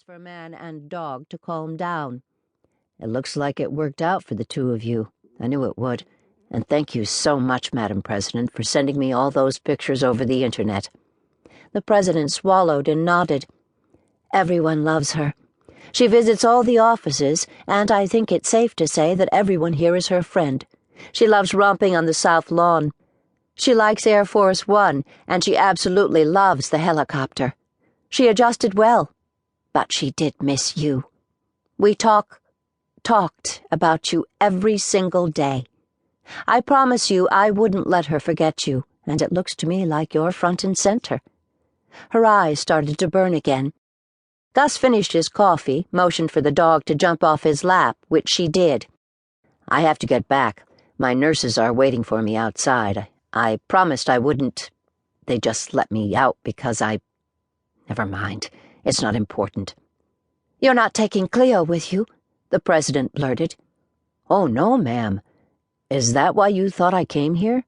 for man and dog to calm down. It looks like it worked out for the two of you. I knew it would. And thank you so much, Madam President, for sending me all those pictures over the internet. The President swallowed and nodded. Everyone loves her. She visits all the offices, and I think it's safe to say that everyone here is her friend. She loves romping on the South Lawn. She likes Air Force One, and she absolutely loves the helicopter. She adjusted well, but she did miss you. We talked about you every single day. I promise you I wouldn't let her forget you, and it looks to me like you're front and center. Her eyes started to burn again. Gus finished his coffee, motioned for the dog to jump off his lap, which she did. I have to get back. My nurses are waiting for me outside. I promised I wouldn't. They just let me out because Never mind. It's not important. You're not taking Cleo with you? The President blurted. Oh, no, ma'am. Is that why you thought I came here?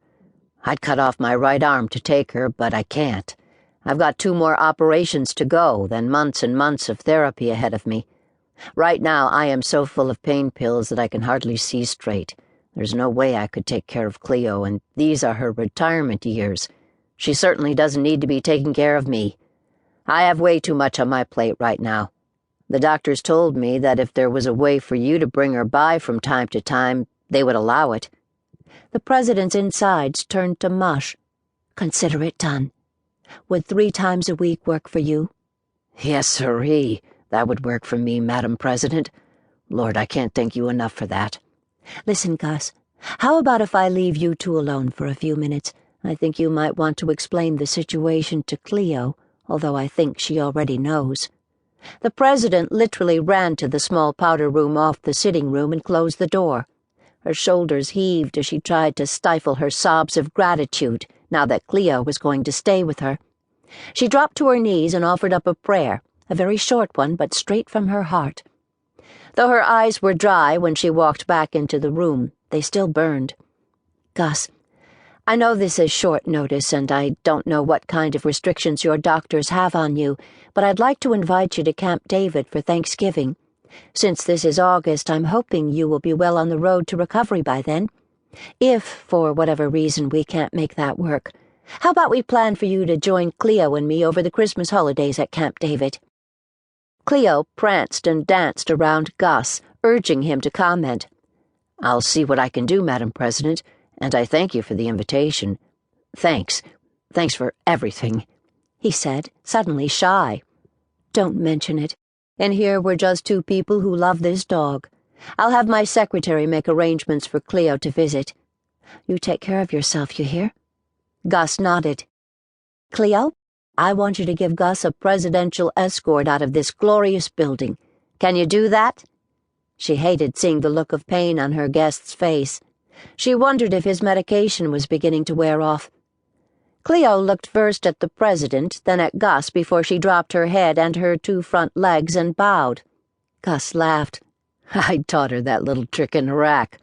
I'd cut off my right arm to take her, but I can't. I've got 2 more operations to go, then months and months of therapy ahead of me. Right now, I am so full of pain pills that I can hardly see straight. There's no way I could take care of Cleo, and these are her retirement years. She certainly doesn't need to be taking care of me. I have way too much on my plate right now. The doctors told me that if there was a way for you to bring her by from time to time, they would allow it. The President's insides turned to mush. Consider it done. Would 3 times a week work for you? Yes, sirree. That would work for me, Madam President. Lord, I can't thank you enough for that. Listen, Gus, how about if I leave you 2 alone for a few minutes? I think you might want to explain the situation to Cleo, although I think she already knows. The President literally ran to the small powder room off the sitting room and closed the door. Her shoulders heaved as she tried to stifle her sobs of gratitude now that Cleo was going to stay with her. She dropped to her knees and offered up a prayer, a very short one, but straight from her heart. Though her eyes were dry when she walked back into the room, they still burned. Gus, I know this is short notice, and I don't know what kind of restrictions your doctors have on you, but I'd like to invite you to Camp David for Thanksgiving. Since this is August, I'm hoping you will be well on the road to recovery by then. If, for whatever reason, we can't make that work, how about we plan for you to join Cleo and me over the Christmas holidays at Camp David? Cleo pranced and danced around Gus, urging him to comment. I'll see what I can do, Madam President, and I thank you for the invitation. Thanks. Thanks for everything, he said, suddenly shy. Don't mention it. In here we're just 2 people who love this dog. I'll have my secretary make arrangements for Cleo to visit. You take care of yourself, you hear? Gus nodded. Cleo, I want you to give Gus a presidential escort out of this glorious building. Can you do that? She hated seeing the look of pain on her guest's face. She wondered if his medication was beginning to wear off. Cleo looked first at the President, then at Gus before she dropped her head and her 2 front legs and bowed. Gus laughed. I taught her that little trick in Iraq.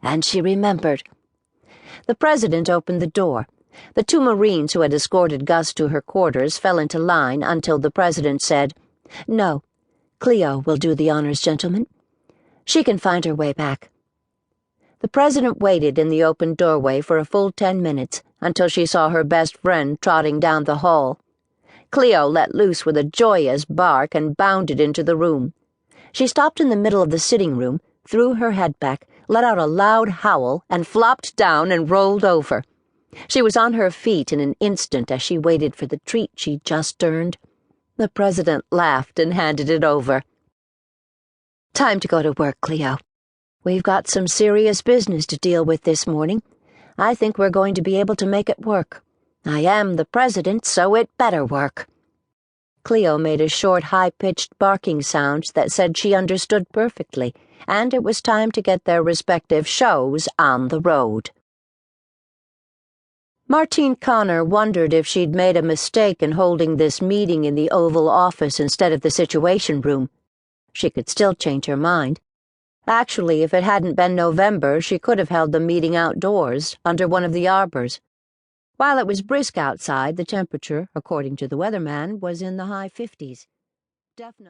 And she remembered. The President opened the door. The 2 Marines who had escorted Gus to her quarters fell into line until the President said, No, Cleo will do the honors, gentlemen. She can find her way back. The President waited in the open doorway for a full 10 minutes until she saw her best friend trotting down the hall. Cleo let loose with a joyous bark and bounded into the room. She stopped in the middle of the sitting room, threw her head back, let out a loud howl, and flopped down and rolled over. She was on her feet in an instant as she waited for the treat she'd just earned. The President laughed and handed it over. Time to go to work, Cleo. We've got some serious business to deal with this morning. I think we're going to be able to make it work. I am the President, so it better work. Cleo made a short, high-pitched barking sound that said she understood perfectly, and it was time to get their respective shows on the road. Martine Connor wondered if she'd made a mistake in holding this meeting in the Oval Office instead of the Situation Room. She could still change her mind. Actually, if it hadn't been November, she could have held the meeting outdoors, under one of the arbors. While it was brisk outside, the temperature, according to the weatherman, was in the high 50s. Definitely.